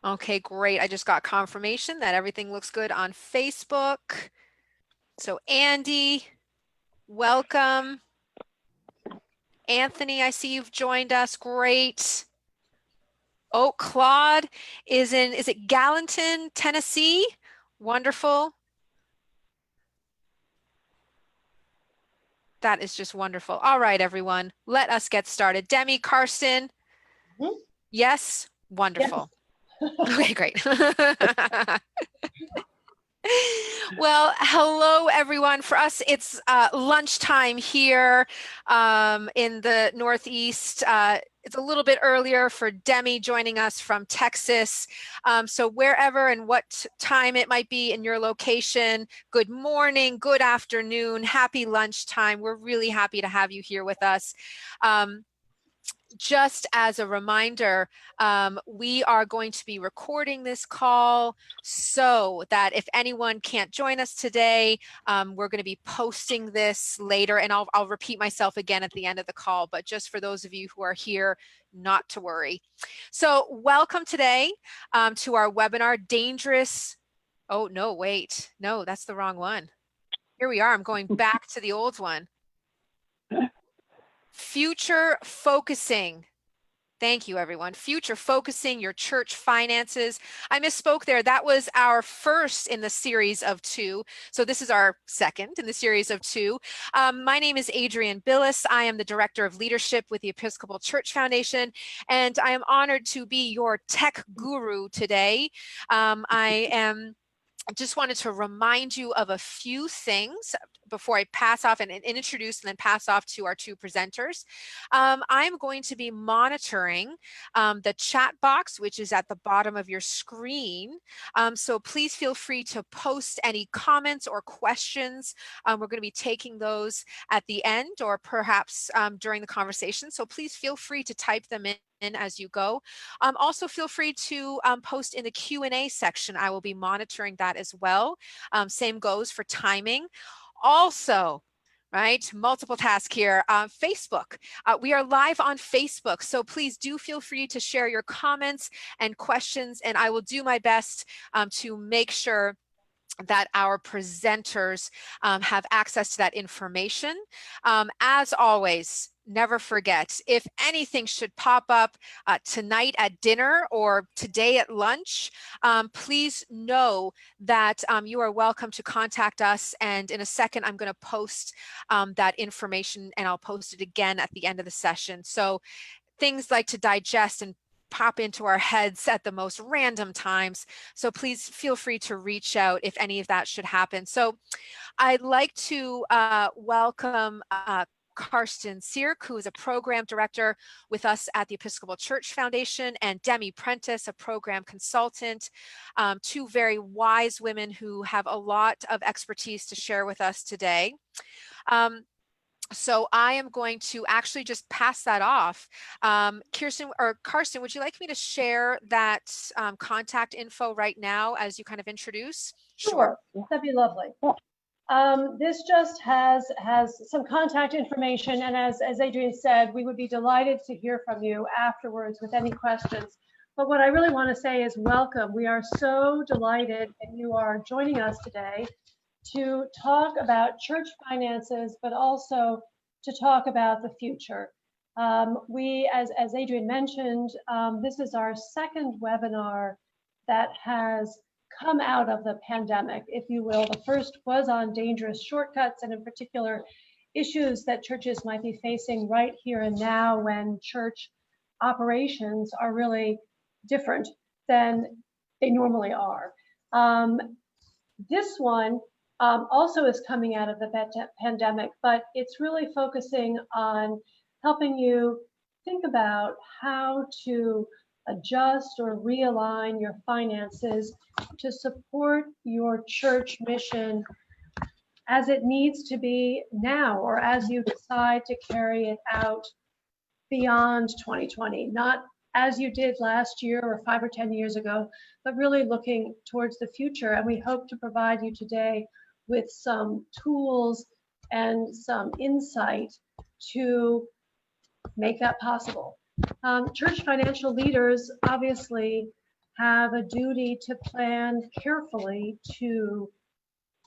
Okay, great. I just got confirmation that everything looks good on Facebook. So Andy, welcome. Anthony, I see you've joined us. Great. Oh, Claude is it Gallatin, Tennessee? Wonderful. That is just wonderful. All right, everyone, let us get started. Demi, Carsten, yes? Wonderful. Yes. Okay, great. Well, hello, everyone. For us, it's lunchtime here in the Northeast. It's a little bit earlier for Demi joining us from Texas. So wherever and what time it might be in your location, good morning, good afternoon, happy lunchtime. We're really happy to have you here with us. Just as a reminder, we are going to be recording this call so that if anyone can't join us today, we're going to be posting this later, and I'll repeat myself again at the end of the call, but just for those of you who are here, not to worry. So welcome today to our webinar, Dangerous. Oh, no, wait. No, that's the wrong one. Here we are. I'm going back to the old one. Future focusing. Thank you, everyone. Future focusing your church finances. I misspoke there. That was our first in the series of 2. So this is our second in the series of 2. My name is Adrienne Billis. I am the Director of Leadership with the Episcopal Church Foundation, and I am honored to be your tech guru today. I just wanted to remind you of a few things before I pass off and introduce and then pass off to our 2 presenters. I'm going to be monitoring the chat box, which is at the bottom of your screen. So please feel free to post any comments or questions. We're going to be taking those at the end or perhaps during the conversation. So please feel free to type them in as you go. Also feel free to post in the Q&A section. I will be monitoring that as well. Same goes for timing. Also, right, multiple task here, Facebook. We are live on Facebook, so please do feel free to share your comments and questions, and I will do my best to make sure that our presenters have access to that information. As always, never forget, if anything should pop up tonight at dinner or today at lunch, please know that you are welcome to contact us. And in a second, I'm going to post that information, and I'll post it again at the end of the session. So things like to digest and pop into our heads at the most random times. So please feel free to reach out if any of that should happen. So I'd like to welcome Carsten Sierck, who is a program director with us at the Episcopal Church Foundation, and Demi, Prentiss, a program consultant, 2 very wise women who have a lot of expertise to share with us today. So I am going to actually just pass that off. Kirsten or Carsten, would you like me to share that contact info right now as you kind of introduce? Sure. That'd be lovely. This just has some contact information, and as Adrienne said, we would be delighted to hear from you afterwards with any questions. But what I really want to say is welcome. We are so delighted that you are joining us today to talk about church finances, but also to talk about the future. We, as Adrienne mentioned, this is our second webinar that has come out of the pandemic, if you will. The first was on dangerous shortcuts, and in particular, issues that churches might be facing right here and now when church operations are really different than they normally are. This one also is coming out of the pandemic, but it's really focusing on helping you think about how to adjust or realign your finances to support your church mission as it needs to be now, or as you decide to carry it out beyond 2020, not as you did last year or 5 or 10 years ago, but really looking towards the future. And we hope to provide you today with some tools and some insight to make that possible. Church financial leaders obviously have a duty to plan carefully to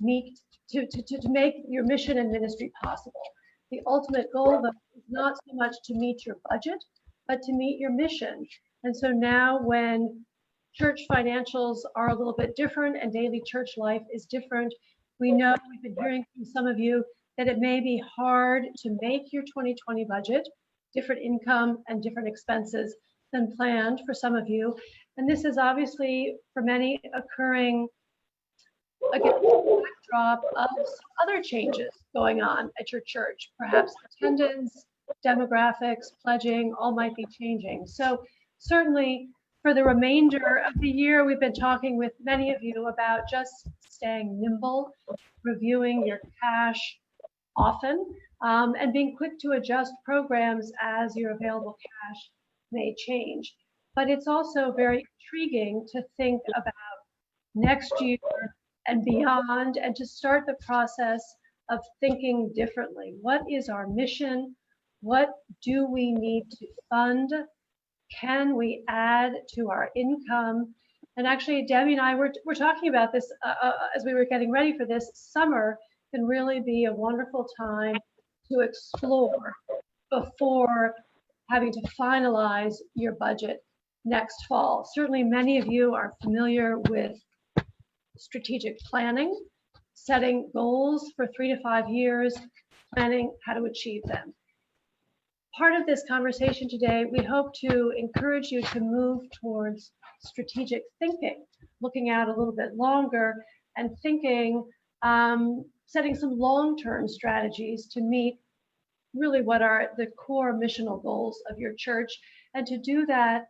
meet, to make your mission and ministry possible. The ultimate goal, though, is not so much to meet your budget, but to meet your mission. And so now when church financials are a little bit different and daily church life is different, we know, we've been hearing from some of you, that it may be hard to make your 2020 budget, different income and different expenses than planned for some of you. And this is obviously for many occurring against the backdrop of some other changes going on at your church. Perhaps attendance, demographics, pledging, all might be changing. So certainly for the remainder of the year, we've been talking with many of you about just staying nimble, reviewing your cash often, and being quick to adjust programs as your available cash may change. But it's also very intriguing to think about next year and beyond, and to start the process of thinking differently. What is our mission? What do we need to fund? Can we add to our income? And actually, Demi and I were talking about this as we were getting ready for this. Summer can really be a wonderful time to explore before having to finalize your budget next fall. Certainly, many of you are familiar with strategic planning, setting goals for 3 to 5 years, planning how to achieve them. Part of this conversation today, we hope to encourage you to move towards strategic thinking, looking out a little bit longer and thinking, setting some long-term strategies to meet really what are the core missional goals of your church, and to do that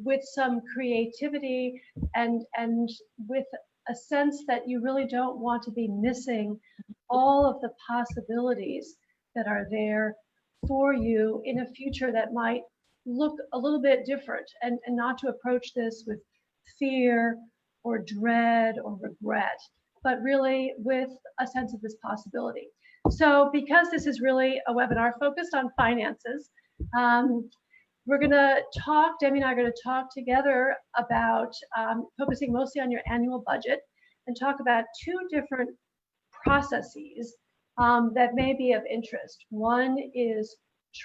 with some creativity and with a sense that you really don't want to be missing all of the possibilities that are there for you in a future that might look a little bit different, and not to approach this with fear or dread or regret, but really with a sense of this possibility. So because this is really a webinar focused on finances, we're going to talk, Demi and I are going to talk together about focusing mostly on your annual budget, and talk about 2 different processes that may be of interest. One is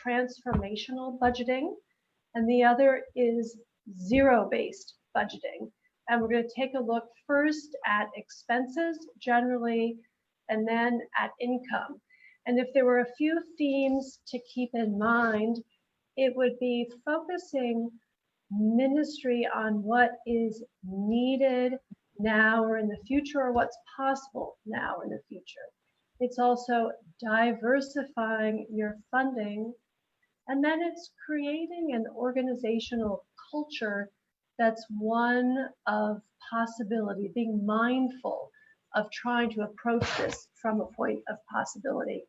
transformational budgeting, and the other is zero-based budgeting. And we're going to take a look first at expenses generally, and then at income. And if there were a few themes to keep in mind, it would be focusing ministry on what is needed now or in the future, or what's possible now or in the future. It's also diversifying your funding, and then it's creating an organizational culture that's one of possibility, being mindful of trying to approach this from a point of possibility.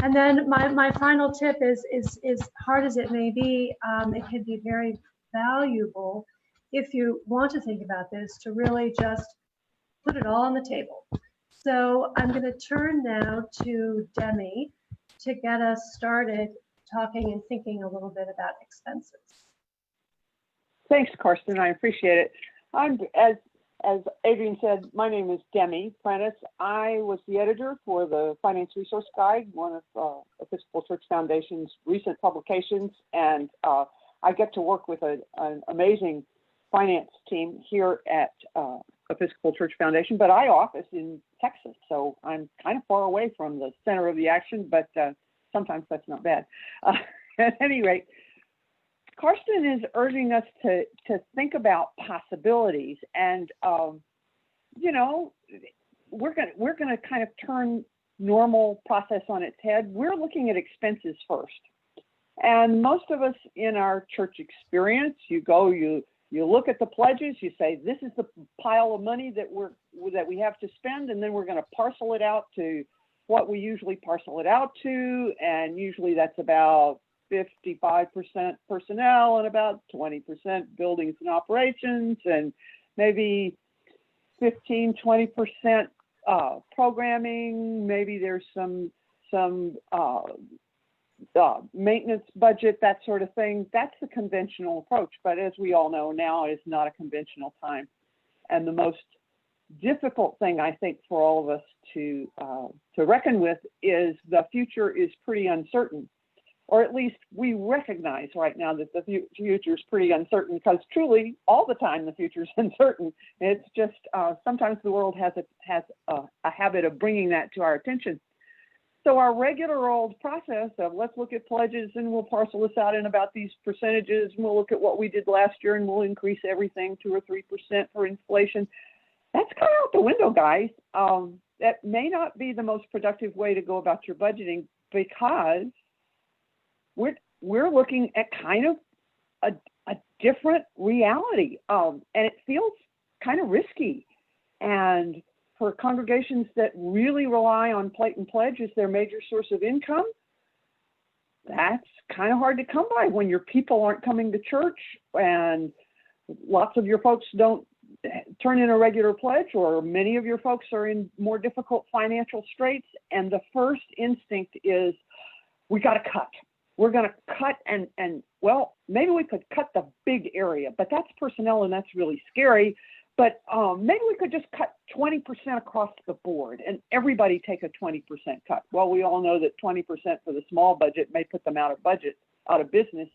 And then my final tip is hard as it may be, it can be very valuable if you want to think about this, to really just put it all on the table. So I'm going to turn now to Demi to get us started talking and thinking a little bit about expenses. Thanks, Carsten. I appreciate it. As Adrienne said, my name is Demi Prentiss. I was the editor for the Finance Resource Guide, one of Episcopal Church Foundation's recent publications, and I get to work with an amazing finance team here at Episcopal Church Foundation, but I office in Texas, so I'm kind of far away from the center of the action, but sometimes that's not bad. At any rate, Carsten is urging us to think about possibilities, and you know, we're gonna kind of turn normal process on its head. We're looking at expenses first, and most of us in our church experience, you look at the pledges, you say this is the pile of money that we have to spend, and then we're going to parcel it out to what we usually parcel it out to, and usually that's about 55% personnel and about 20% buildings and operations, and maybe 15-20% programming. Maybe there's some maintenance budget, that sort of thing. That's the conventional approach. But as we all know, now is not a conventional time. And the most difficult thing, I think, for all of us to reckon with is the future is pretty uncertain. Or at least we recognize right now that the future is pretty uncertain, because truly all the time the future is uncertain. It's just sometimes the world has a habit of bringing that to our attention. So our regular old process of let's look at pledges and we'll parcel this out in about these percentages, and we'll look at what we did last year and we'll increase everything 2 or 3% for inflation. That's kind of out the window, guys. That may not be the most productive way to go about your budgeting, because we're looking at kind of a different reality, and it feels kind of risky. And for congregations that really rely on plate and pledge as their major source of income, that's kind of hard to come by when your people aren't coming to church and lots of your folks don't turn in a regular pledge, or many of your folks are in more difficult financial straits. And the first instinct is, we got to cut. We're going to cut, and well, maybe we could cut the big area, but that's personnel and that's really scary. But maybe we could just cut 20% across the board and everybody take a 20% cut. Well, we all know that 20% for the small budget may put them out of business,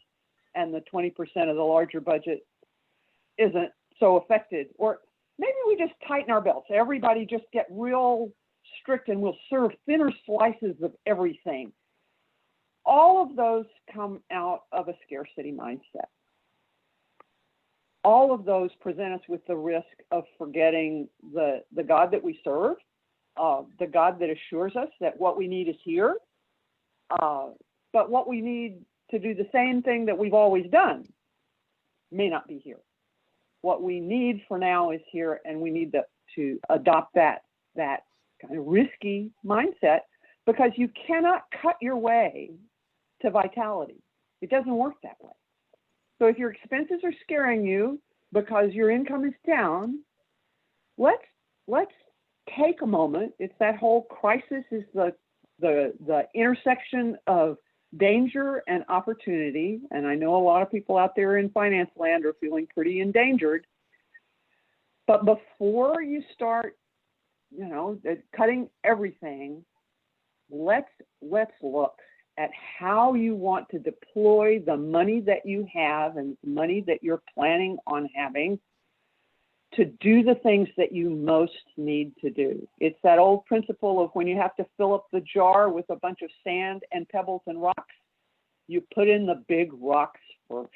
and the 20% of the larger budget isn't so affected. Or maybe we just tighten our belts. Everybody just get real strict and we'll serve thinner slices of everything. All of those come out of a scarcity mindset. All of those present us with the risk of forgetting the God that we serve, the God that assures us that what we need is here, but what we need to do the same thing that we've always done may not be here. What we need for now is here, and we need to adopt that kind of risky mindset, because you cannot cut your way to vitality. It doesn't work that way. So if your expenses are scaring you because your income is down, let's take a moment. It's that whole crisis is the intersection of danger and opportunity. And I know a lot of people out there in finance land are feeling pretty endangered. But before you start, cutting everything, let's look at how you want to deploy the money that you have and the money that you're planning on having to do the things that you most need to do. It's that old principle of when you have to fill up the jar with a bunch of sand and pebbles and rocks, you put in the big rocks first.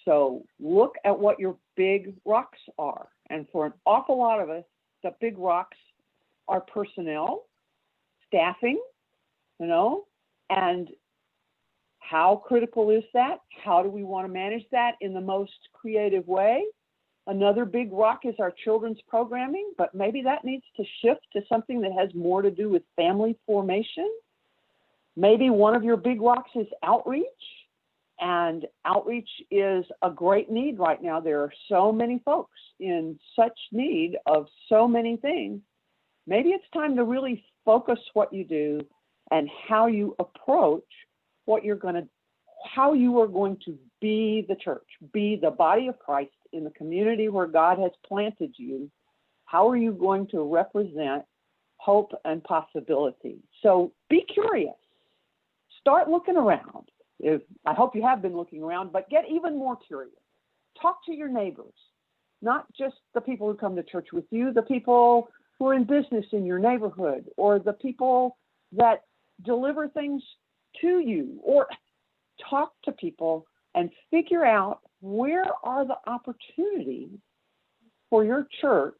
So look at what your big rocks are. And for an awful lot of us, the big rocks are personnel, staffing, and how critical is that? How do we want to manage that in the most creative way? Another big rock is our children's programming, but maybe that needs to shift to something that has more to do with family formation. Maybe one of your big rocks is outreach, and outreach is a great need right now. There are so many folks in such need of so many things. Maybe it's time to really focus what you do and how you approach how you are going to be the church, be the body of Christ in the community where God has planted you. How are you going to represent hope and possibility? So be curious. Start looking around. I hope you have been looking around, but get even more curious. Talk to your neighbors, not just the people who come to church with you, the people who are in business in your neighborhood, or the people that deliver things to you, or talk to people and figure out where are the opportunities for your church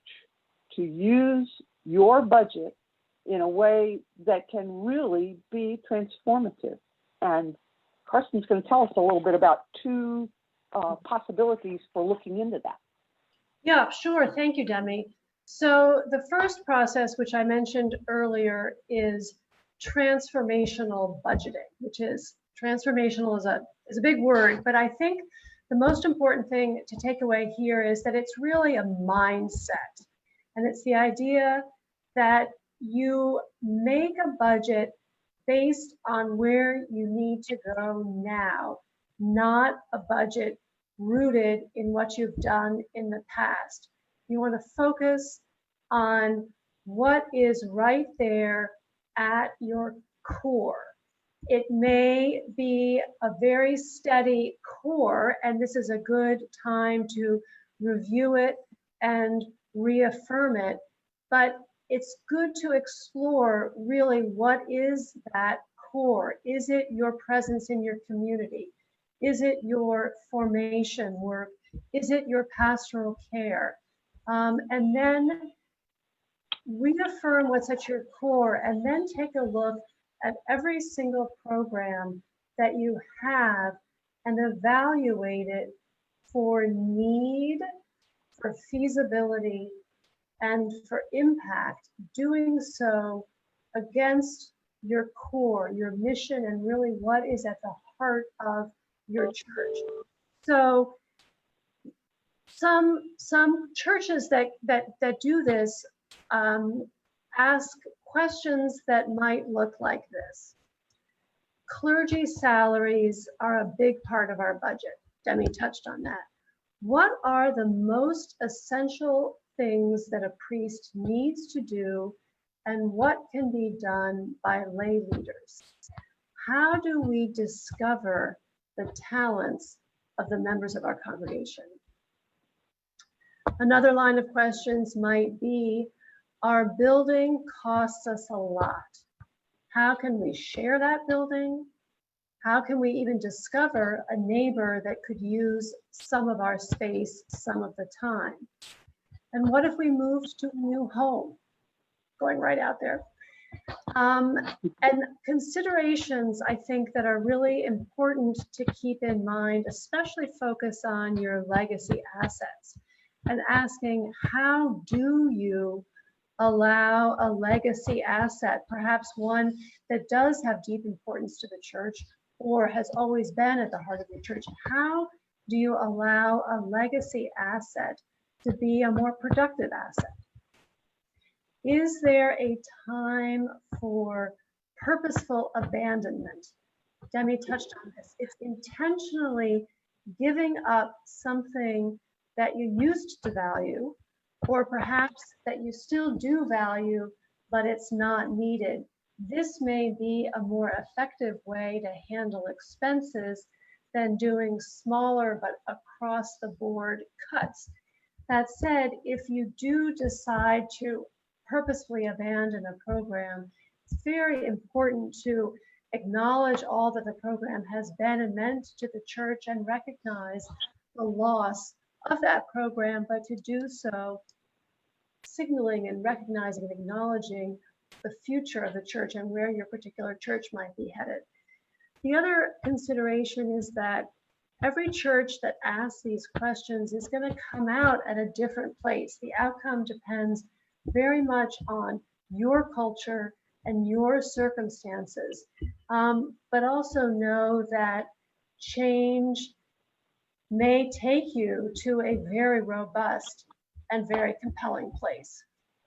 to use your budget in a way that can really be transformative. And Carsten's going to tell us a little bit about two possibilities for looking into that. Yeah, sure. Thank you, Demi. So the first process, which I mentioned earlier, is transformational budgeting, which is transformational is a big word, but I think the most important thing to take away here is that it's really a mindset. And it's the idea that you make a budget based on where you need to go now, not a budget rooted in what you've done in the past. You want to focus on what is right there at your core. It may be a very steady core, and this is a good time to review it and reaffirm it, but it's good to explore really what is that core. Is it your presence in your community? Is it your formation work? Is it your pastoral care? And then reaffirm what's at your core, and then take a look at every single program that you have and evaluate it for need, for feasibility, and for impact, doing so against your core, your mission, and really what is at the heart of your church. So some churches that do this ask questions that might look like this. Clergy salaries are a big part of our budget. Demi touched on that. What are the most essential things that a priest needs to do, and what can be done by lay leaders? How do we discover the talents of the members of our congregation? Another line of questions might be, our building costs us a lot. How can we share that building? How can we even discover a neighbor that could use some of our space some of the time? And what if we moved to a new home? Going right out there. And considerations, I think, that are really important to keep in mind, especially focus on your legacy assets and asking, how do you allow a legacy asset, perhaps one that does have deep importance to the church or has always been at the heart of your church, how do you allow a legacy asset to be a more productive asset? Is there a time for purposeful abandonment? Demi touched on this. It's intentionally giving up something that you used to value, or perhaps that you still do value, but it's not needed. This may be a more effective way to handle expenses than doing smaller but across the board cuts. That said, if you do decide to purposefully abandon a program, it's very important to acknowledge all that the program has been and meant to the church and recognize the loss of that program, but to do so signaling and recognizing and acknowledging the future of the church and where your particular church might be headed. The other consideration is that every church that asks these questions is going to come out at a different place. The outcome depends very much on your culture and your circumstances, but also know that change may take you to a very robust and very compelling place.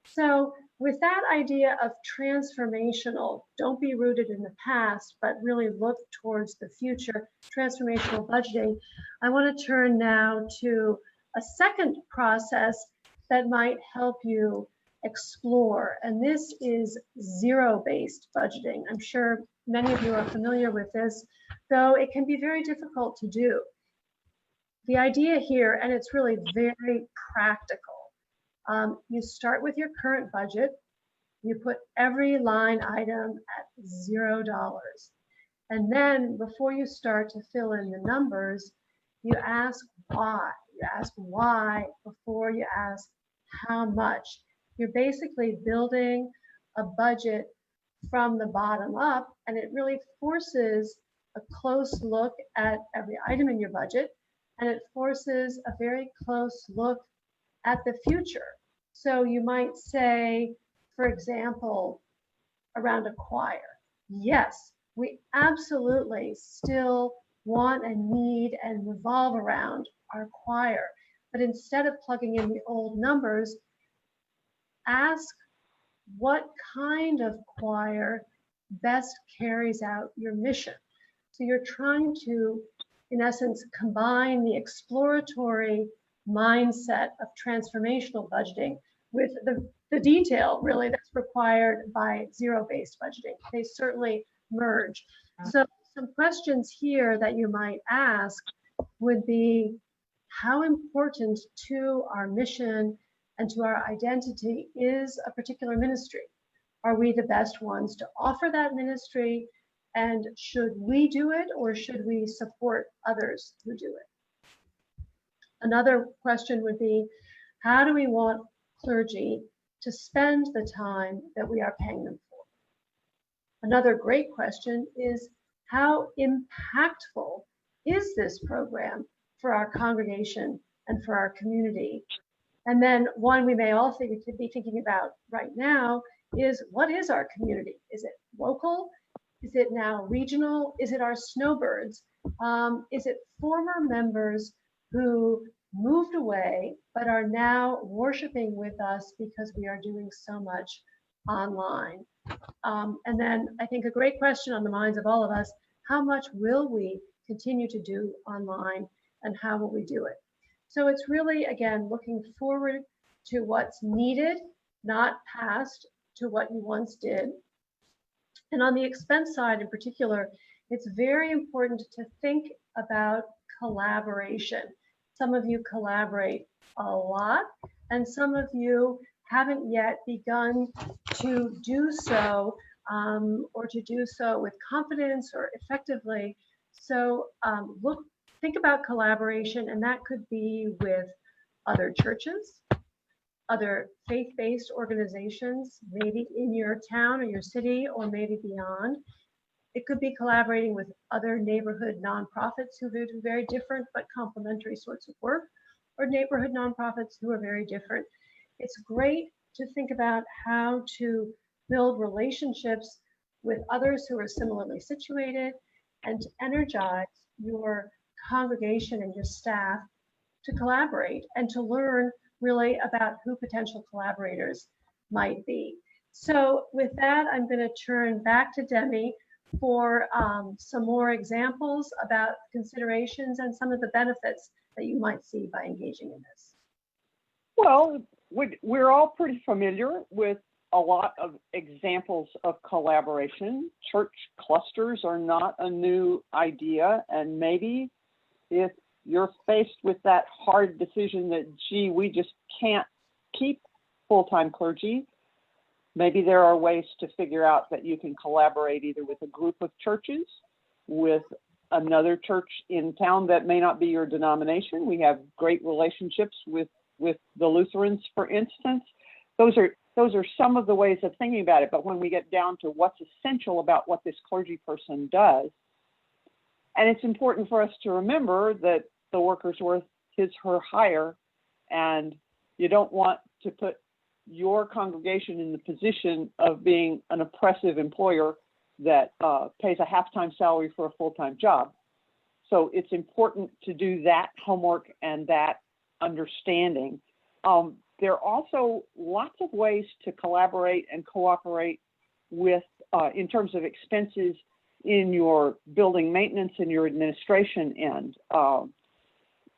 So with that idea of transformational, don't be rooted in the past, but really look towards the future, transformational budgeting, I want to turn now to a second process that might help you explore, and this is zero-based budgeting. I'm sure many of you are familiar with this, though it can be very difficult to do. The idea here, and it's really very practical, you start with your current budget, you put every line item at $0. And then before you start to fill in the numbers, you ask why. You ask why before you ask how much. You're basically building a budget from the bottom up, and it really forces a close look at every item in your budget, and it forces a very close look at the future. So you might say, for example, around a choir, yes, we absolutely still want and need and revolve around our choir, but instead of plugging in the old numbers, ask what kind of choir best carries out your mission. So you're trying to, in essence, combine the exploratory mindset of transformational budgeting with the detail really that's required by zero-based budgeting. They certainly merge. So some questions here that you might ask would be, how important to our mission and to our identity is a particular ministry? Are we the best ones to offer that ministry? And should we do it, or should we support others who do it? Another question would be, how do we want clergy to spend the time that we are paying them for? Another great question is, how impactful is this program for our congregation and for our community? And then one we may also be thinking about right now is, what is our community? Is it local? Is it now regional? Is it our snowbirds? Is it former members who moved away but are now worshiping with us because we are doing so much online? And then I think a great question on the minds of all of us, how much will we continue to do online, and how will we do it? So it's really, again, looking forward to what's needed, not past to what you once did. And on the expense side in particular, it's very important to think about collaboration. Some of you collaborate a lot, and some of you haven't yet begun to do so, or to do so with confidence or effectively. So think about collaboration, and that could be with other churches, other faith-based organizations, maybe in your town or your city, or maybe beyond. It could be collaborating with other neighborhood nonprofits who do very different but complementary sorts of work, or neighborhood nonprofits who are very different. It's great to think about how to build relationships with others who are similarly situated, and to energize your congregation and your staff to collaborate and to learn really about who potential collaborators might be. So with that, I'm going to turn back to Demi for some more examples about considerations and some of the benefits that you might see by engaging in this. Well, we're all pretty familiar with a lot of examples of collaboration. Church clusters are not a new idea, and maybe if you're faced with that hard decision that, gee, we just can't keep full-time clergy, maybe there are ways to figure out that you can collaborate either with a group of churches, with another church in town that may not be your denomination. We have great relationships with the Lutherans, for instance. Those are some of the ways of thinking about it. But when we get down to what's essential about what this clergy person does, and it's important for us to remember that the worker's worth his, her hire, and you don't want to put your congregation in the position of being an oppressive employer that pays a half-time salary for a full-time job. So it's important to do that homework and that understanding. There are also lots of ways to collaborate and cooperate with, in terms of expenses in your building maintenance and your administration end.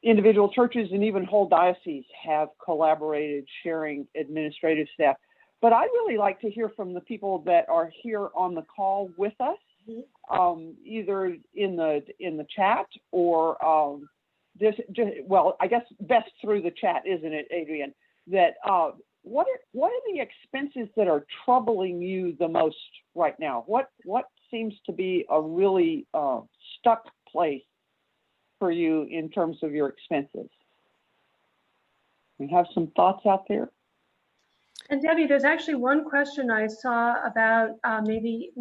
Individual churches and even whole dioceses have collaborated, sharing administrative staff. But I'd really like to hear from the people that are here on the call with us, either in the chat or well, I guess best through the chat, isn't it, Adrian? That what are the expenses that are troubling you the most right now? What seems to be a really stuck place for you in terms of your expenses? We have some thoughts out there. And Debbie, there's actually one question I saw about, maybe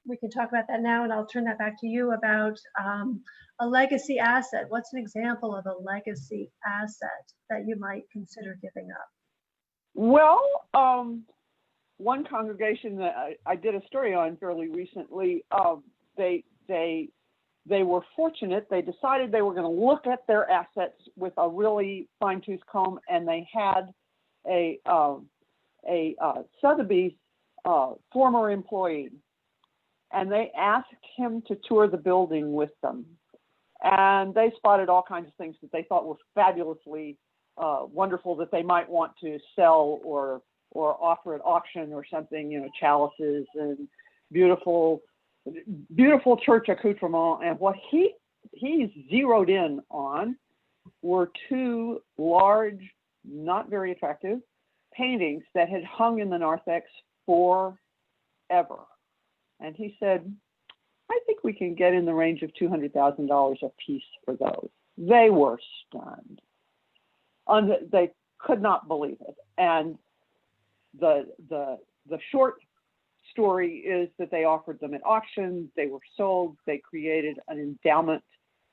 we can talk about that now, and I'll turn that back to you, about a legacy asset. What's an example of a legacy asset that you might consider giving up? Well, one congregation that I did a story on fairly recently, they were fortunate. They decided they were going to look at their assets with a really fine-tooth comb, and they had a Sotheby's former employee and they asked him to tour the building with them. And they spotted all kinds of things that they thought were fabulously wonderful that they might want to sell or offer at auction or something, you know, chalices and beautiful church accoutrement. And what he zeroed in on were two large, not very attractive paintings that had hung in the narthex forever. And he said, I think we can get in the range of $200,000 a piece for those. They were stunned. They could not believe it. And the short story is that they offered them at auction. They were sold. They created an endowment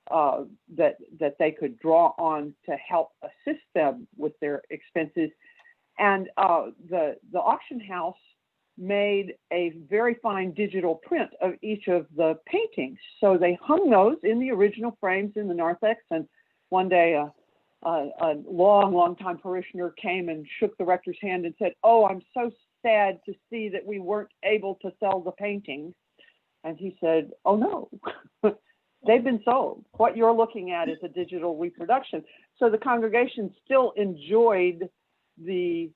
that they could draw on to help assist them with their expenses. And the auction house made a very fine digital print of each of the paintings. So they hung those in the original frames in the narthex. And one day a long time parishioner came and shook the rector's hand and said, "Oh, I'm so sad to see that we weren't able to sell the paintings." And he said, "Oh no, they've been sold. What you're looking at is a digital reproduction." So the congregation still enjoyed the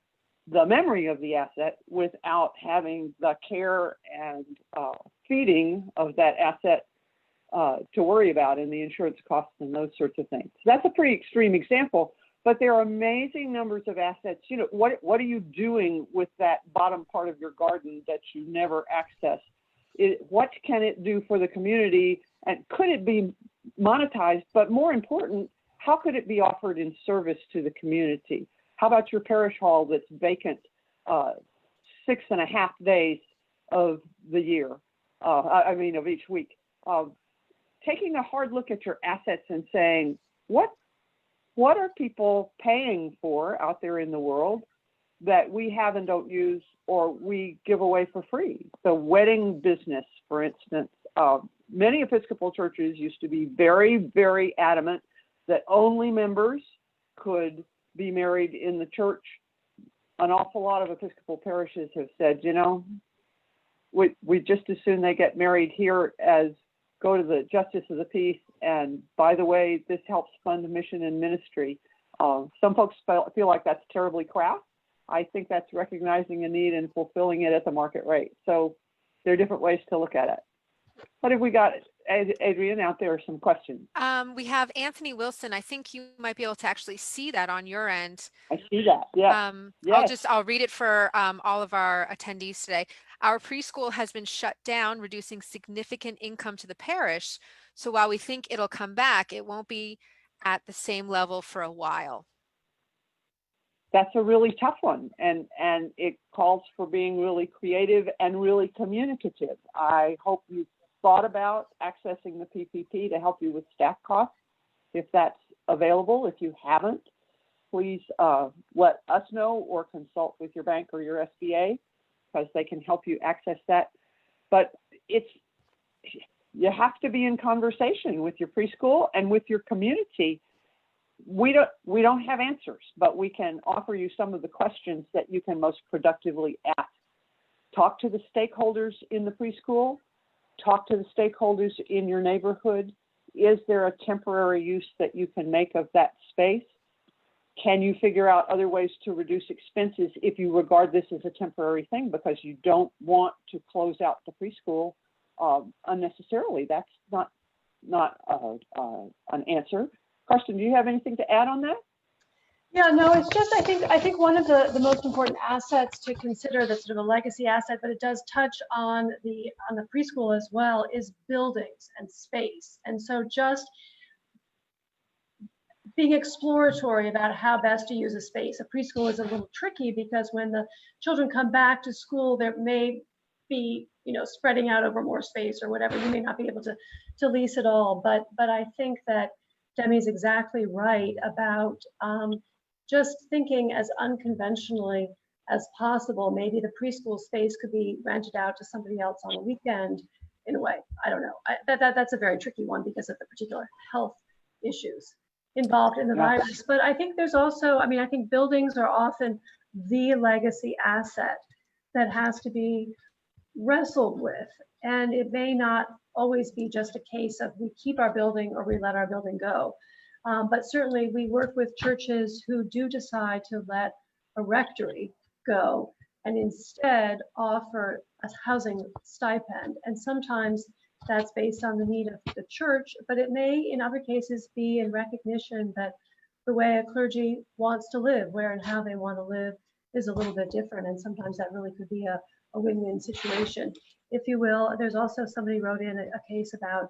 memory of the asset without having the care and feeding of that asset to worry about, and the insurance costs and those sorts of things. So that's a pretty extreme example, but there are amazing numbers of assets. You know, what are you doing with that bottom part of your garden that you never access? What can it do for the community, and could it be monetized? But more important, how could it be offered in service to the community? How about your parish hall that's vacant 6.5 days of the year, of each week? Taking a hard look at your assets and saying, what are people paying for out there in the world that we have and don't use, or we give away for free? The wedding business, for instance, many Episcopal churches used to be very, very adamant that only members could be married in the church. An awful lot of Episcopal parishes have said, you know, we just as soon they get married here as go to the Justice of the Peace. And by the way, this helps fund mission and ministry. Some folks feel like that's terribly crass. I think that's recognizing a need and fulfilling it at the market rate. So there are different ways to look at it. What have we got, Adrienne? Out there are some questions. We have Anthony Wilson. I think you might be able to actually see that on your end. I see that. Yeah. Yes. I'll read it for all of our attendees today. Our preschool has been shut down, reducing significant income to the parish. So while we think it'll come back, it won't be at the same level for a while. That's a really tough one, and it calls for being really creative and really communicative. I hope you've thought about accessing the PPP to help you with staff costs, if that's available. If you haven't, please let us know or consult with your bank or your SBA, because they can help you access that. But you have to be in conversation with your preschool and with your community. We don't have answers, but we can offer you some of the questions that you can most productively ask. Talk to the stakeholders in the preschool. Talk to the stakeholders in your neighborhood. Is there a temporary use that you can make of that space? Can you figure out other ways to reduce expenses if you regard this as a temporary thing because you don't want to close out the preschool unnecessarily? That's not an answer. Carsten, do you have anything to add on that? Yeah, no, it's just, I think one of the most important assets to consider, that's sort of a legacy asset, but it does touch on the preschool as well, is buildings and space. And so just being exploratory about how best to use a space. A preschool is a little tricky because when the children come back to school, there may be, spreading out over more space or whatever. You may not be able to lease it all, but I think that Demi's exactly right about just thinking as unconventionally as possible. Maybe the preschool space could be rented out to somebody else on a weekend in a way. I don't know. That's a very tricky one because of the particular health issues involved in the virus. But I think there's also, I think buildings are often the legacy asset that has to be, wrestled with. And it may not always be just a case of we keep our building or we let our building go. But certainly we work with churches who do decide to let a rectory go and instead offer a housing stipend. And sometimes that's based on the need of the church, but it may in other cases be in recognition that the way a clergy wants to live, where and how they want to live, is a little bit different. And sometimes that really could be a win-win situation, if you will. There's also somebody wrote in a case about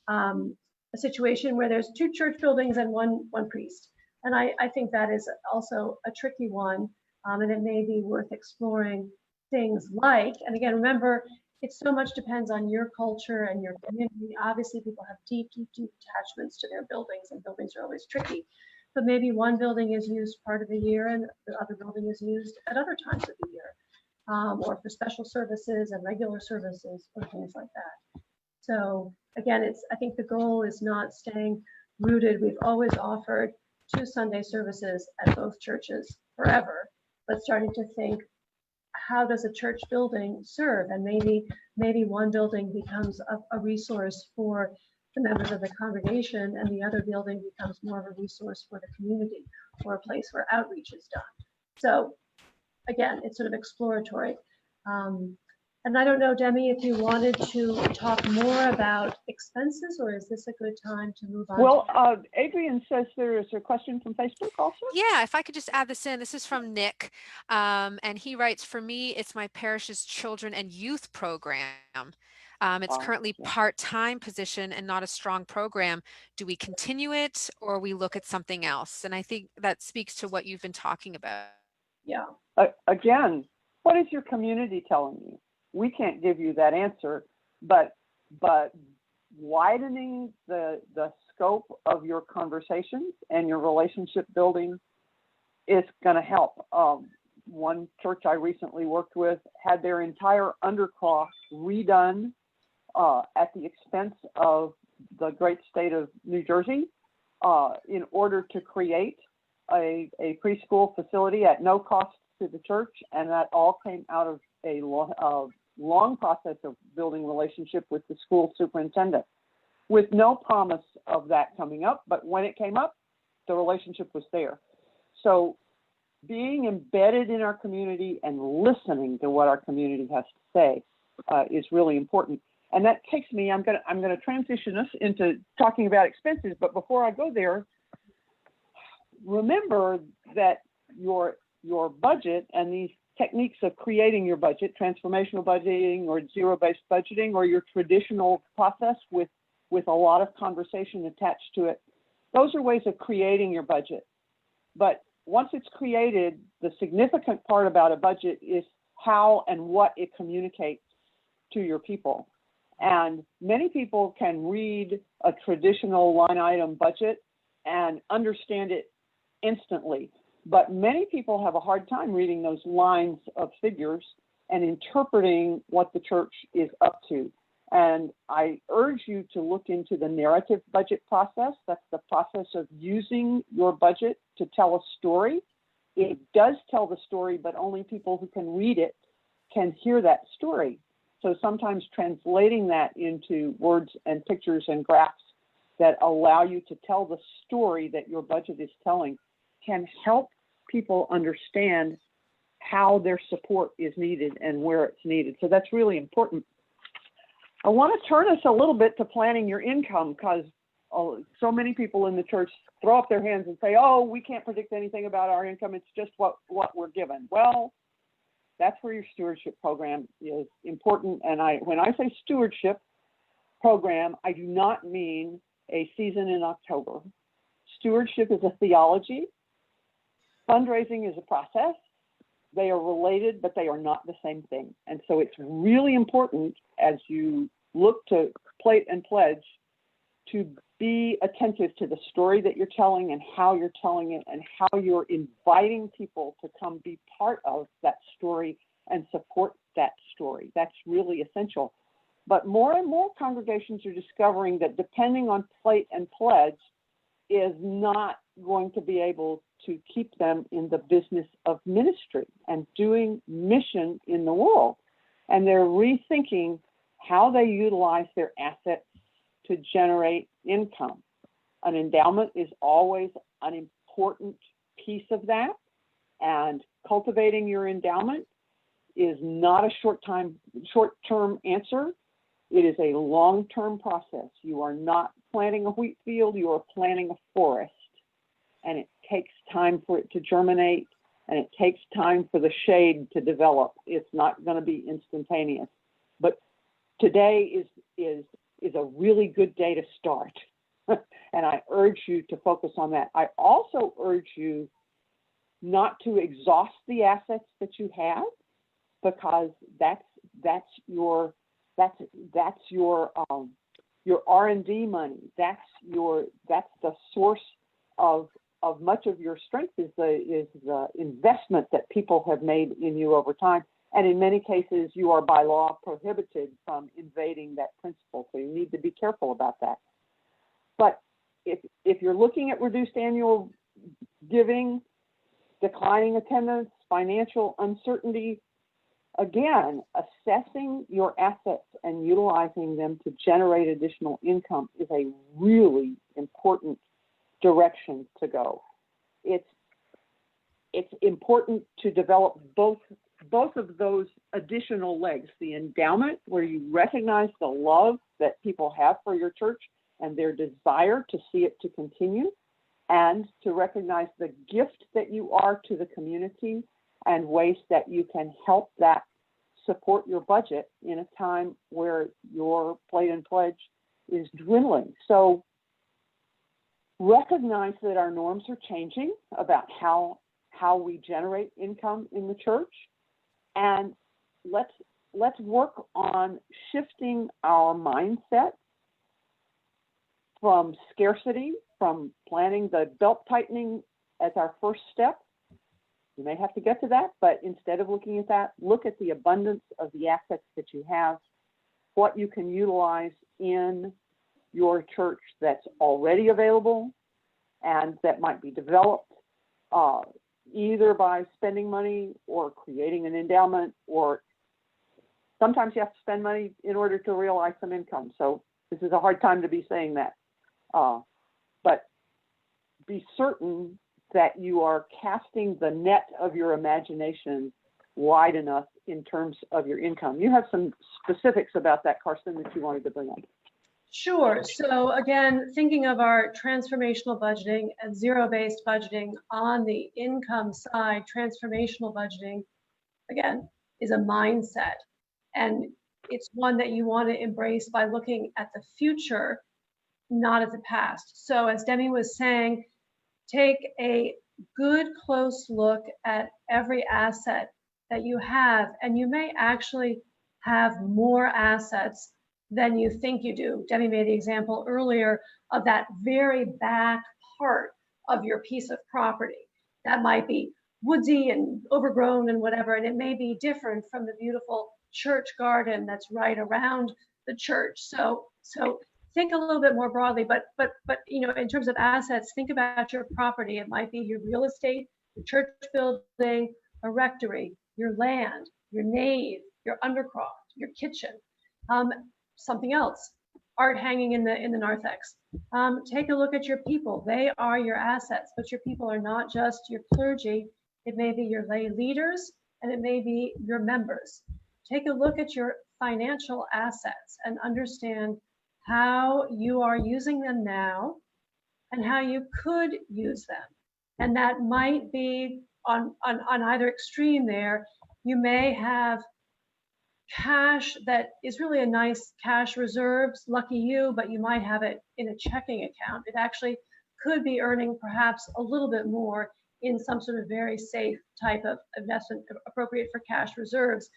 a situation where there's 2 church buildings and one priest. And I think that is also a tricky one. And it may be worth exploring things like, and again, remember, it so much depends on your culture and your community. Obviously, people have deep attachments to their buildings, and buildings are always tricky. But maybe one building is used part of the year and the other building is used at other times of the year, or for special services and regular services or things like that. So again, I think the goal is not staying rooted. We've always offered 2 Sunday services at both churches forever, but starting to think, how does a church building serve? And maybe one building becomes a resource for the members of the congregation, and the other building becomes more of a resource for the community, or a place where outreach is done. So again, it's sort of exploratory. And I don't know, Demi, if you wanted to talk more about expenses, or is this a good time to move on? Well, Adrian says there is a question from Facebook also. Yeah, if I could just add this in. This is from Nick, and he writes, for me, it's my parish's children and youth program. It's currently part-time position and not a strong program. Do we continue it, or we look at something else? And I think that speaks to what you've been talking about. Yeah. Again, what is your community telling you? We can't give you that answer, but widening the scope of your conversations and your relationship building is going to help. One church I recently worked with had their entire undercroft redone at the expense of the great state of New Jersey in order to create a preschool facility at no cost to the church, and that all came out of a long process of building relationship with the school superintendent, with no promise of that coming up. But when it came up, the relationship was there. So being embedded in our community and listening to what our community has to say is really important. And that takes me, I'm gonna transition us into talking about expenses. But before I go there, remember that your budget and these techniques of creating your budget, transformational budgeting or zero-based budgeting, or your traditional process with a lot of conversation attached to it, those are ways of creating your budget. But once it's created, the significant part about a budget is how and what it communicates to your people. And many people can read a traditional line item budget and understand it instantly. But many people have a hard time reading those lines of figures and interpreting what the church is up to. And I urge you to look into the narrative budget process. That's the process of using your budget to tell a story. It does tell the story, but only people who can read it can hear that story. So sometimes translating that into words and pictures and graphs that allow you to tell the story that your budget is telling can help people understand how their support is needed and where it's needed. So that's really important. I want to turn us a little bit to planning your income, because so many people in the church throw up their hands and say, oh, we can't predict anything about our income. It's just what we're given. Well, that's where your stewardship program is important. And when I say stewardship program, I do not mean a season in October. Stewardship is a theology. Fundraising is a process. They are related, but they are not the same thing. And so it's really important as you look to plate and pledge to be attentive to the story that you're telling and how you're telling it and how you're inviting people to come be part of that story and support that story. That's really essential. But more and more congregations are discovering that depending on plate and pledge is not going to be able to keep them in the business of ministry and doing mission in the world. and they're rethinking how they utilize their assets to generate income. An endowment is always an important piece of that, and cultivating your endowment is not a short-term answer. It is a long-term process. You are not planting a wheat field, you are planting a forest, and it takes time for it to germinate, and it takes time for the shade to develop. It's not going to be instantaneous, but today is a really good day to start. And I urge you to focus on that. I also urge you not to exhaust the assets that you have, because that's your R&D money. That's the source of much of your strength is the investment that people have made in you over time. And in many cases, you are by law prohibited from invading that principle. So you need to be careful about that. But if you're looking at reduced annual giving, declining attendance, financial uncertainty, again, assessing your assets and utilizing them to generate additional income is a really important direction to go. It's important to develop both of those additional legs, the endowment, where you recognize the love that people have for your church and their desire to see it to continue, and to recognize the gift that you are to the community and ways that you can help that support your budget in a time where your plate and pledge is dwindling. So recognize that our norms are changing about how we generate income in the church, and let's work on shifting our mindset from scarcity, from planning the belt tightening as our first step. You may have to get to that, but instead of looking at that, look at the abundance of the assets that you have, what you can utilize in your church that's already available and that might be developed either by spending money or creating an endowment, or sometimes you have to spend money in order to realize some income. So this is a hard time to be saying that. But be certain that you are casting the net of your imagination wide enough in terms of your income. You have some specifics about that, Carsten, that you wanted to bring up. Sure. So again, thinking of our transformational budgeting and zero-based budgeting on the income side, transformational budgeting, again, is a mindset. And it's one that you want to embrace by looking at the future, not at the past. So as Demi was saying, take a good close look at every asset that you have, and you may actually have more assets than you think you do. Demi made the example earlier of that very back part of your piece of property. That might be woodsy and overgrown and whatever, and it may be different from the beautiful church garden that's right around the church. So think a little bit more broadly, but you know, in terms of assets, think about your property. It might be your real estate, your church building, a rectory, your land, your nave, your undercroft, your kitchen, something else, art hanging in the narthex. Take a look at your people. They are your assets, but your people are not just your clergy. It may be your lay leaders, and it may be your members. Take a look at your financial assets and understand how you are using them now and how you could use them. And that might be on either extreme there. You may have cash that is really a nice cash reserves, lucky you, but you might have it in a checking account. It actually could be earning perhaps a little bit more in some sort of very safe type of investment appropriate for cash reserves.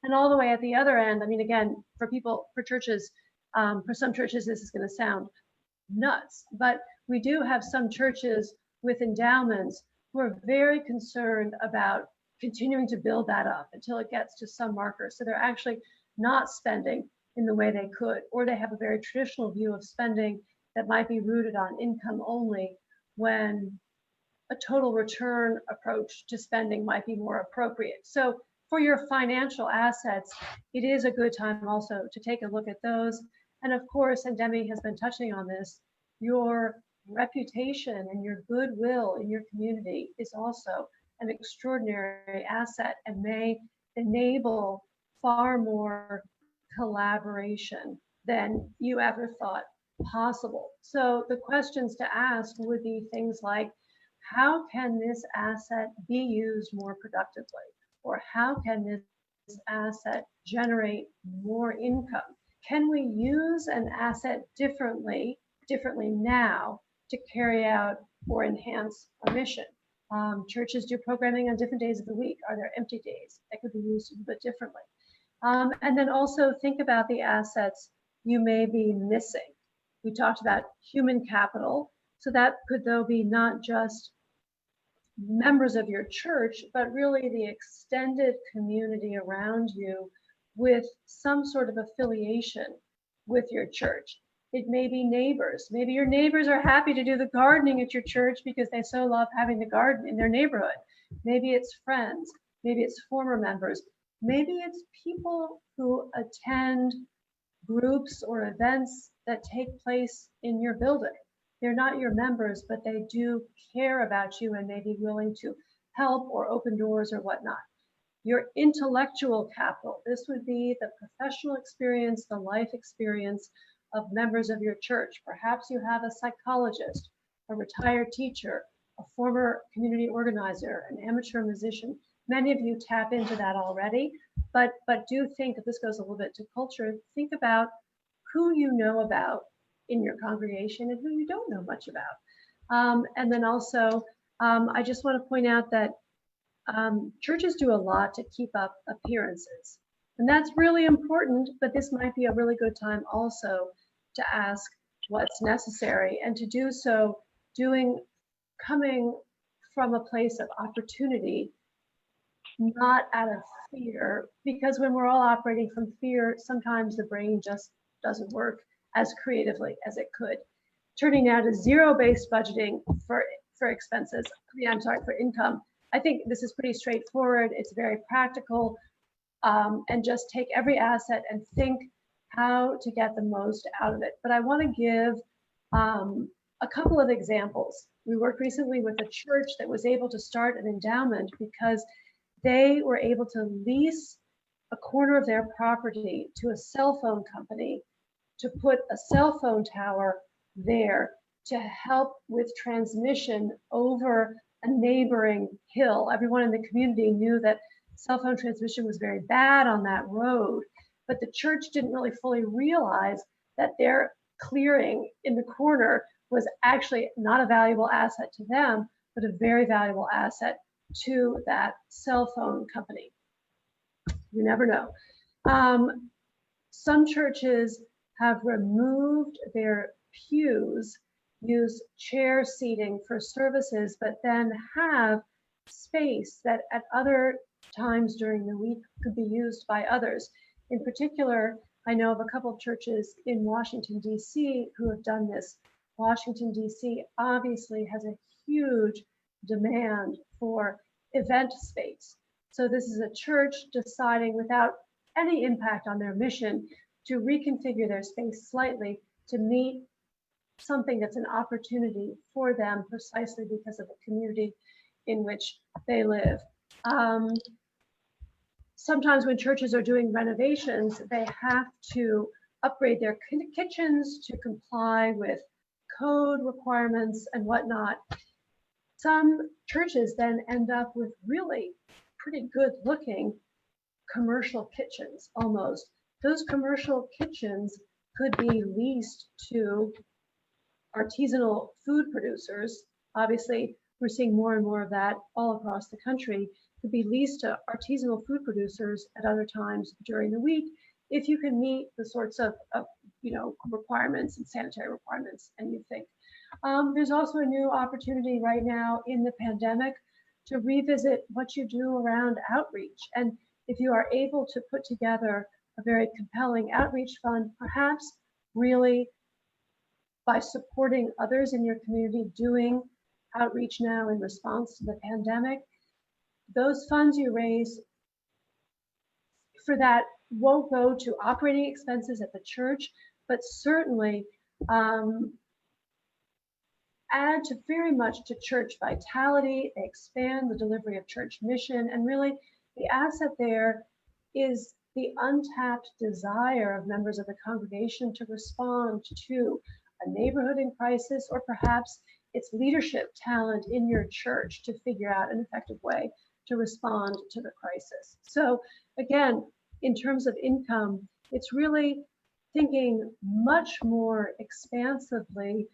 And all the way at the other end, I mean, again, for churches, for some churches, this is going to sound nuts, but we do have some churches with endowments who are very concerned about continuing to build that up until it gets to some marker. So they're actually not spending in the way they could, or they have a very traditional view of spending that might be rooted on income only, when a total return approach to spending might be more appropriate. So For your financial assets, it is a good time also to take a look at those. And of course, and Demi has been touching on this, your reputation and your goodwill in your community is also an extraordinary asset and may enable far more collaboration than you ever thought possible. So the questions to ask would be things like, how can this asset be used more productively? Or how can this asset generate more income? Can we use an asset differently now to carry out or enhance our mission? Churches do programming on different days of the week. Are there empty days that could be used a bit differently? And then also think about the assets you may be missing. We talked about human capital. So that could, though, be not just members of your church, but really the extended community around you with some sort of affiliation with your church. It may be neighbors. Maybe your neighbors are happy to do the gardening at your church because they so love having the garden in their neighborhood. Maybe it's friends. Maybe it's former members. Maybe it's people who attend groups or events that take place in your building. They're not your members, but they do care about you and may be willing to help or open doors or whatnot. Your intellectual capital, this would be the professional experience, the life experience of members of your church. Perhaps you have a psychologist, a retired teacher, a former community organizer, an amateur musician. Many of you tap into that already, but do think, if this goes a little bit to culture, think about who you know about in your congregation and who you don't know much about. And then also, I just want to point out that churches do a lot to keep up appearances. And that's really important, but this might be a really good time also to ask what's necessary, and to do so coming from a place of opportunity, not out of fear, because when we're all operating from fear, sometimes the brain just doesn't work as creatively as it could. Turning now to zero-based budgeting for expenses, for income. I think this is pretty straightforward. It's very practical, and just take every asset and think how to get the most out of it. But I want to give a couple of examples. We worked recently with a church that was able to start an endowment because they were able to lease a corner of their property to a cell phone company to put a cell phone tower there to help with transmission over a neighboring hill. Everyone in the community knew that cell phone transmission was very bad on that road, but the church didn't really fully realize that their clearing in the corner was actually not a valuable asset to them, but a very valuable asset to that cell phone company. You never know. Some churches have removed their pews, use chair seating for services, but then have space that at other times during the week could be used by others. In particular, I know of a couple of churches in Washington, D.C. who have done this. Washington, D.C. obviously has a huge demand for event space. So this is a church deciding, without any impact on their mission, to reconfigure their space slightly to meet something that's an opportunity for them precisely because of the community in which they live. Sometimes when churches are doing renovations, they have to upgrade their kitchens to comply with code requirements and whatnot. Some churches then end up with really pretty good looking commercial kitchens almost. Those commercial kitchens could be leased to artisanal food producers. Obviously, we're seeing more and more of that all across the country. Could be leased to artisanal food producers at other times during the week if you can meet the sorts of requirements and sanitary requirements, and you think. There's also a new opportunity right now in the pandemic to revisit what you do around outreach. And if you are able to put together a very compelling outreach fund, perhaps really by supporting others in your community doing outreach now in response to the pandemic, those funds you raise for that won't go to operating expenses at the church, but certainly add to very much to church vitality, expand the delivery of church mission, and really the asset there is the untapped desire of members of the congregation to respond to a neighborhood in crisis, or perhaps it's leadership talent in your church to figure out an effective way to respond to the crisis. So again, in terms of income, it's really thinking much more expansively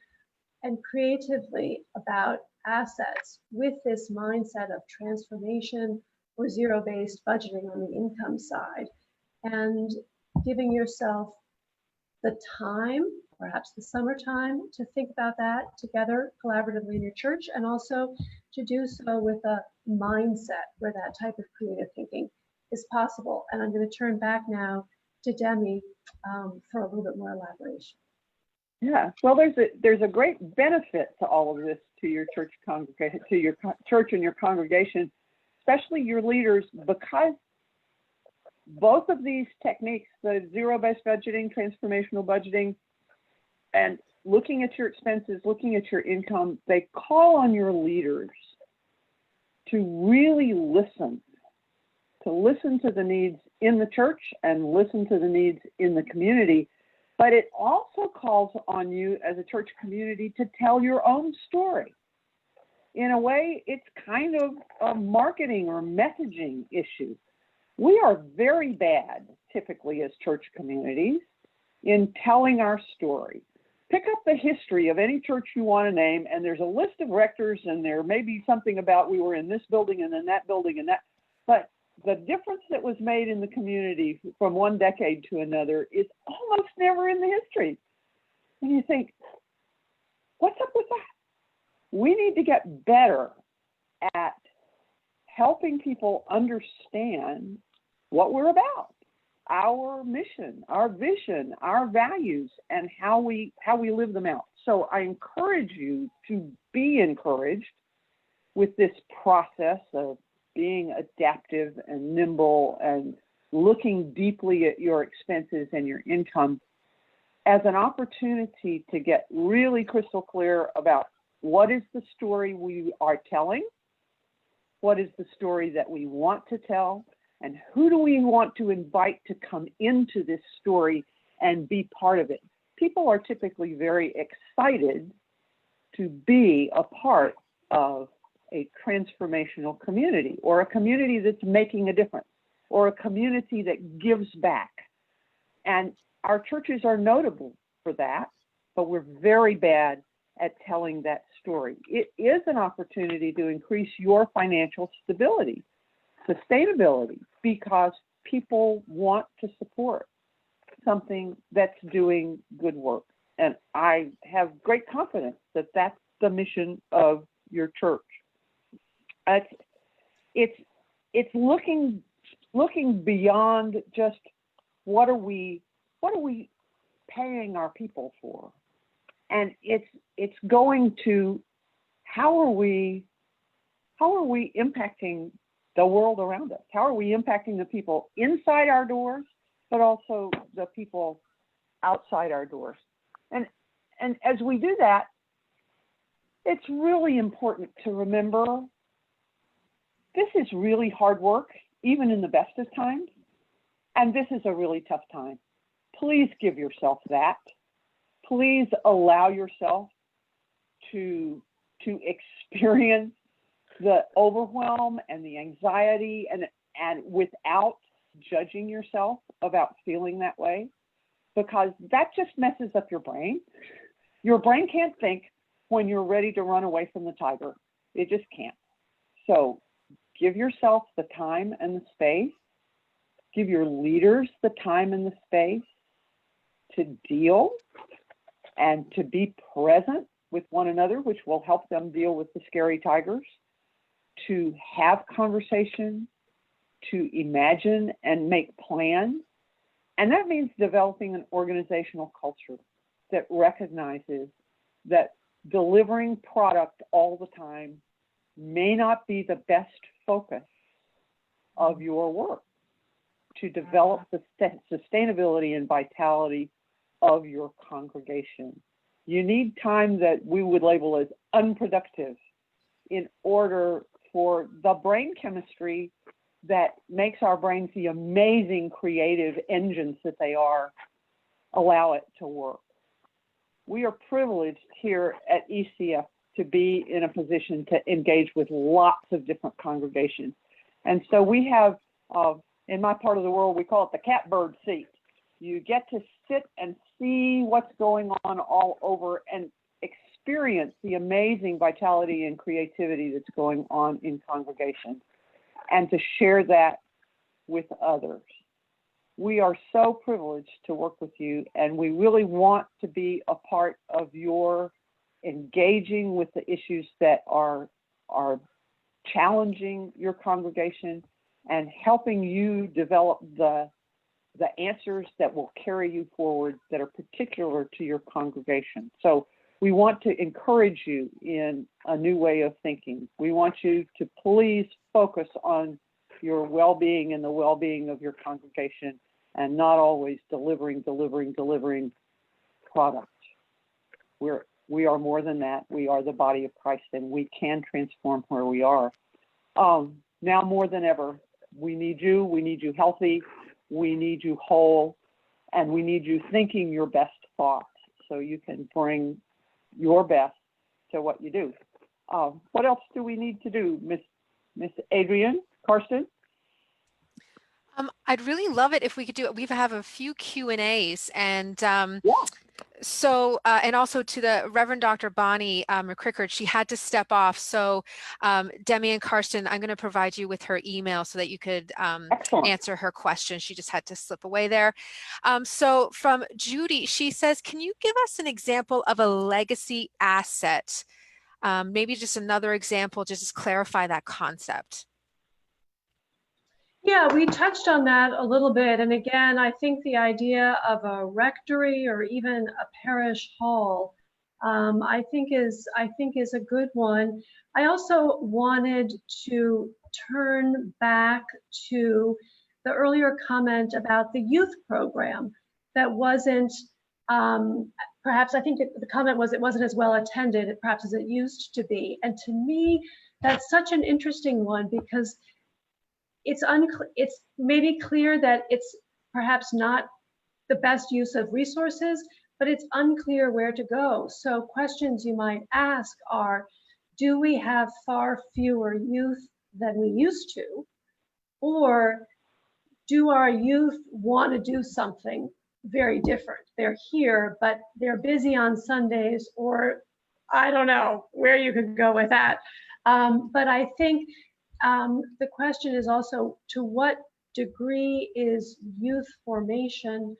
and creatively about assets with this mindset of transformation or zero-based budgeting on the income side, and giving yourself the time, perhaps the summertime, to think about that together collaboratively in your church, and also to do so with a mindset where that type of creative thinking is possible. And I'm going to turn back now to Demi for a little bit more elaboration. Yeah, well, there's a great benefit to all of this to your church congregation, to your church and your congregation, especially your leaders, because both of these techniques, the zero-based budgeting, transformational budgeting, and looking at your expenses, looking at your income, they call on your leaders to really listen to the needs in the church and listen to the needs in the community. But it also calls on you as a church community to tell your own story. In a way, it's kind of a marketing or messaging issue. We are very bad, typically as church communities, in telling our story. Pick up the history of any church you want to name, and there's a list of rectors, and there may be something about we were in this building and then that building and that. But the difference that was made in the community from one decade to another is almost never in the history. And you think, what's up with that? We need to get better at helping people understand what we're about, our mission, our vision, our values, and how we live them out. So I encourage you to be encouraged with this process of being adaptive and nimble and looking deeply at your expenses and your income as an opportunity to get really crystal clear about what is the story we are telling, what is the story that we want to tell, and who do we want to invite to come into this story and be part of it. People are typically very excited to be a part of a transformational community, or a community that's making a difference, or a community that gives back. And our churches are notable for that, but we're very bad at telling that story. It is an opportunity to increase your financial stability, sustainability, because people want to support something that's doing good work. And I have great confidence that that's the mission of your church. It's looking beyond just what are we paying our people for, and it's going to how are we impacting the world around us? How are we impacting the people inside our doors, but also the people outside our doors? And as we do that, it's really important to remember this is really hard work, even in the best of times, and this is a really tough time. Please give yourself that. Please allow yourself to experience the overwhelm and the anxiety and without judging yourself about feeling that way, because that just messes up your brain. Your brain can't think when you're ready to run away from the tiger. It just can't. So give yourself the time and the space. Give your leaders the time and the space to deal and to be present with one another, which will help them deal with the scary tigers, to have conversation, to imagine and make plans. And that means developing an organizational culture that recognizes that delivering product all the time may not be the best focus of your work. to develop the sustainability and vitality of your congregation. You need time that we would label as unproductive in order for the brain chemistry that makes our brains the amazing creative engines that they are, allow it to work. We are privileged here at ECF to be in a position to engage with lots of different congregations. And so we have, in my part of the world, we call it the catbird seat. You get to sit and see what's going on all over and experience the amazing vitality and creativity that's going on in congregations, and to share that with others. We are so privileged to work with you, and we really want to be a part of your engaging with the issues that are challenging your congregation and helping you develop the answers that will carry you forward that are particular to your congregation. So we want to encourage you in a new way of thinking. We want you to please focus on your well-being and the well-being of your congregation, and not always delivering product. We are more than that. We are the body of Christ, and we can transform where we are. Now more than ever, we need you. We need you healthy. We need you whole, and we need you thinking your best thoughts so you can bring your best to what you do. What else do we need to do, Miss Adrienne, Carsten? I'd really love it if we could do it. We have a few Q&As, and Yeah. so, and also to the Reverend Dr. Bonnie McCrickard, she had to step off. So Demi and Carsten, I'm going to provide you with her email so that you could answer her question. She just had to slip away there. So from Judy, she says, can you give us an example of a legacy asset? Maybe just another example, just to clarify that concept. Yeah, we touched on that a little bit. And again, I think the idea of a rectory or even a parish hall, I think is a good one. I also wanted to turn back to the earlier comment about the youth program that wasn't, perhaps I think the comment was it wasn't as well attended perhaps as it used to be. And to me, that's such an interesting one, because it's maybe clear that it's perhaps not the best use of resources, but it's unclear where to go. So questions you might ask are, do we have far fewer youth than we used to? Or do our youth want to do something very different? They're here, but they're busy on Sundays, or I don't know where you could go with that. But I think the question is also, to what degree is youth formation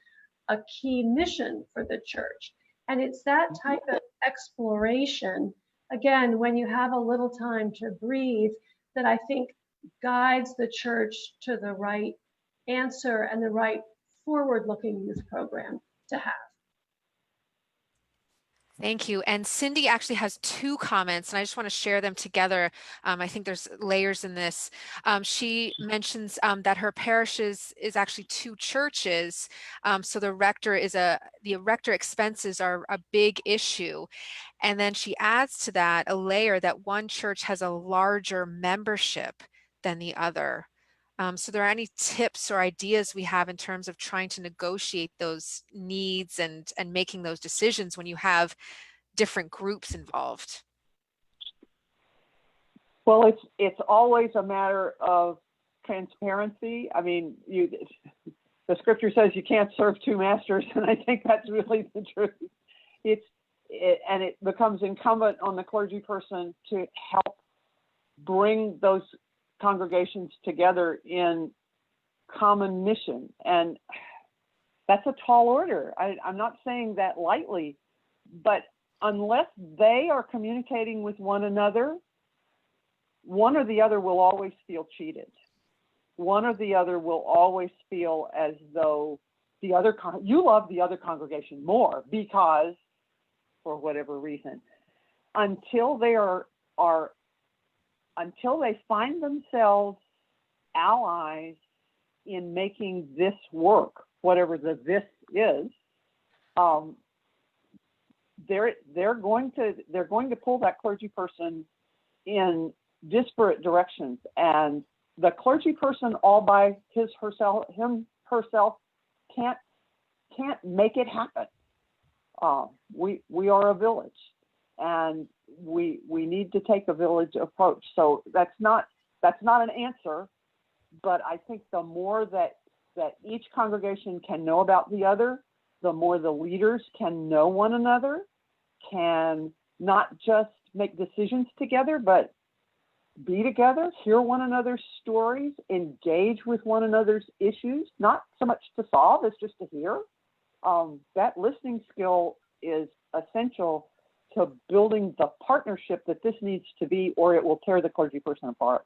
a key mission for the church? And it's that type of exploration, again, when you have a little time to breathe, that I think guides the church to the right answer and the right forward-looking youth program to have. Thank you. And Cindy actually has two comments, and I just want to share them together. I think there's layers in this. She mentions that her parish is actually two churches, so the rector expenses are a big issue. And then she adds to that a layer that one church has a larger membership than the other. So there are any tips or ideas we have in terms of trying to negotiate those needs and making those decisions when you have different groups involved? Well, it's always a matter of transparency. I mean, the scripture says you can't serve two masters, and I think that's really the truth. And it becomes incumbent on the clergy person to help bring those congregations together in common mission. And that's a tall order. I'm not saying that lightly, but unless they are communicating with one another, one or the other will always feel cheated. One or the other will always feel as though you love the other congregation more because, for whatever reason, until they until they find themselves allies in making this work, whatever the this is, they're going to pull that clergy person in disparate directions, and the clergy person all by herself can't make it happen. We are a village, and we need to take a village approach. So that's not an answer, but I think the more that each congregation can know about the other, the more the leaders can know one another, can not just make decisions together, but be together, hear one another's stories, engage with one another's issues, not so much to solve as just to hear. That listening skill is essential to building the partnership that this needs to be, or it will tear the clergy person apart.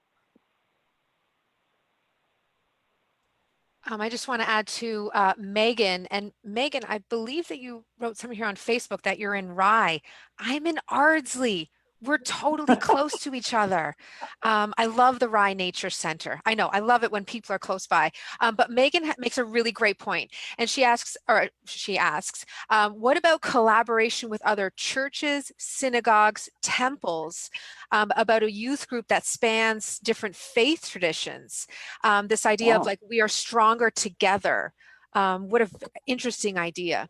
I just want to add to Megan. And Megan, I believe that you wrote something here on Facebook that you're in Rye. I'm in Ardsley. We're totally close to each other. I love the Rye Nature Center. I know, I love it when people are close by. But Megan makes a really great point. And she asks, what about collaboration with other churches, synagogues, temples, about a youth group that spans different faith traditions? This idea of like, we are stronger together. What an interesting idea.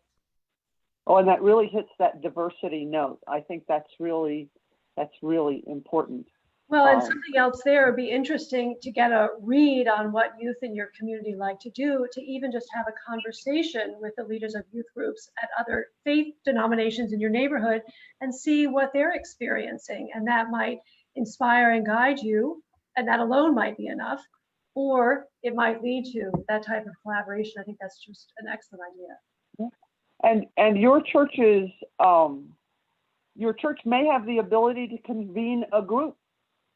Oh, and that really hits that diversity note. I think that's really important. Well, and something else there would be interesting to get a read on what youth in your community like to do, to even just have a conversation with the leaders of youth groups at other faith denominations in your neighborhood and see what they're experiencing. And that might inspire and guide you, and that alone might be enough, or it might lead to that type of collaboration. I think that's just an excellent idea. And your church may have the ability to convene a group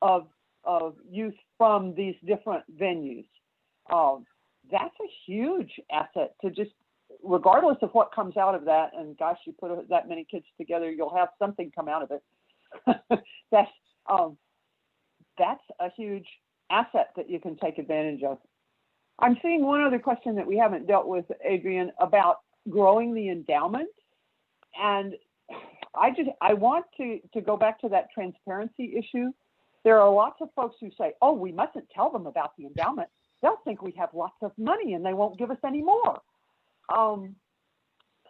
of youth from these different venues. That's a huge asset to just, regardless of what comes out of that, and gosh, you put that many kids together, you'll have something come out of it. That's a huge asset that you can take advantage of. I'm seeing one other question that we haven't dealt with, Adrian, about growing the endowment. And I want to go back to that transparency issue. There are lots of folks who say, oh, we mustn't tell them about the endowment. They'll think we have lots of money and they won't give us any more.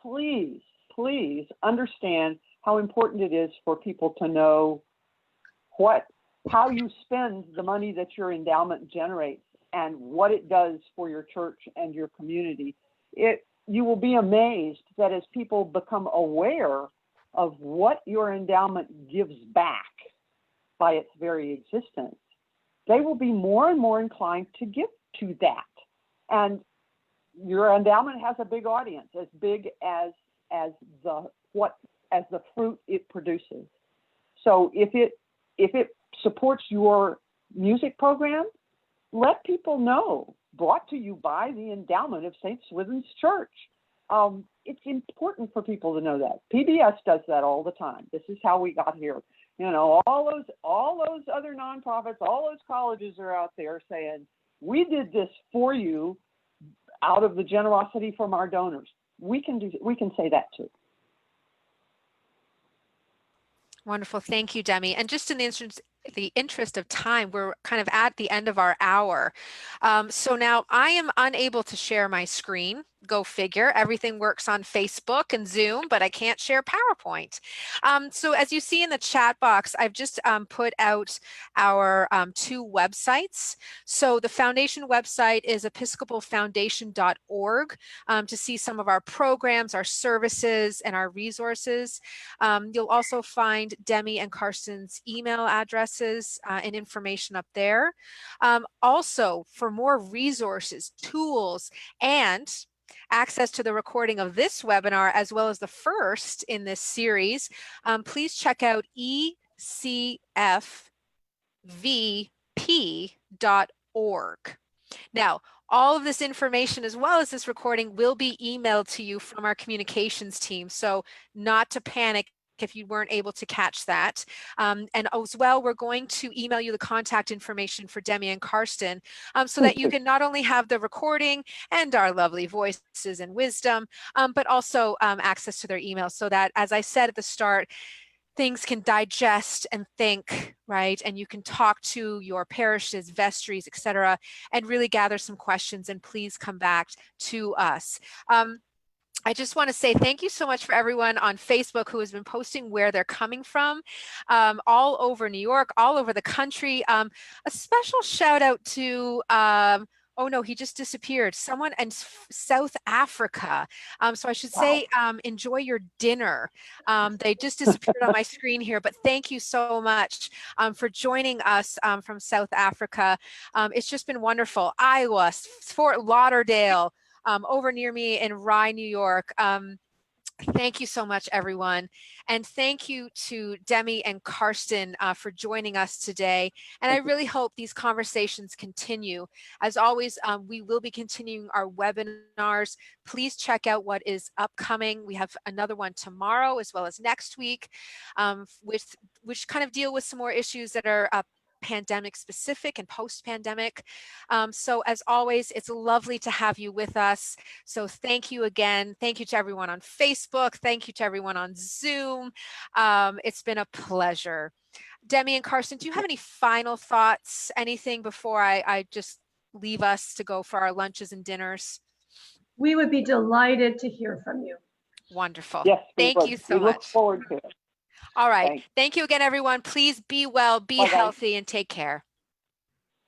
Please understand how important it is for people to know how you spend the money that your endowment generates and what it does for your church and your community. You will be amazed that as people become aware of what your endowment gives back by its very existence, they will be more and more inclined to give to that. And your endowment has a big audience, as big as the fruit it produces. So if it supports your music program, let people know. Brought to you by the endowment of St. Swithin's Church. It's important for people to know that. PBS does that all the time. This is how we got here. You know, all those other nonprofits, all those colleges are out there saying, we did this for you out of the generosity from our donors. We can say that too. Wonderful. Thank you, Demi. And just in the interest of time, we're kind of at the end of our hour. So now I am unable to share my screen. Go figure. Everything works on Facebook and Zoom, but I can't share PowerPoint. So as you see in the chat box, I've just put out our two websites. So the foundation website is episcopalfoundation.org to see some of our programs, our services, and our resources. You'll also find Demi and Carsten's email addresses and information up there. Also, for more resources, tools, and access to the recording of this webinar, as well as the first in this series, please check out ecfvp.org. Now, all of this information, as well as this recording, will be emailed to you from our communications team. So not to panic if you weren't able to catch that. And as well, we're going to email you the contact information for Demi and Carsten, so that you can not only have the recording and our lovely voices and wisdom, but also access to their emails, so that, as I said at the start, things can digest and think, right? And you can talk to your parishes, vestries, etc., and really gather some questions, and please come back to us. I just want to say thank you so much for everyone on Facebook who has been posting where they're coming from, all over New York, all over the country. A special shout out to, oh no, he just disappeared. Someone in South Africa. So I should say, enjoy your dinner. They just disappeared on my screen here, but thank you so much for joining us from South Africa. It's just been wonderful. Iowa, Fort Lauderdale, over near me in Rye, New York. Thank you so much, everyone. And thank you to Demi and Carsten for joining us today. And I really hope these conversations continue. As always, we will be continuing our webinars. Please check out what is upcoming. We have another one tomorrow as well as next week, which kind of deal with some more issues that are pandemic specific and post-pandemic. So as always, it's lovely to have you with us. So thank you again. Thank you to everyone on Facebook. Thank you to everyone on Zoom. It's been a pleasure. Demi and Carsten, do you have any final thoughts, anything before I just leave us to go for our lunches and dinners? We would be delighted to hear from you. Wonderful. Yes, Thank you so we much. look forward to it. All right. Thanks. Thank you again, everyone. Please be well, be Bye-bye. healthy, and take care.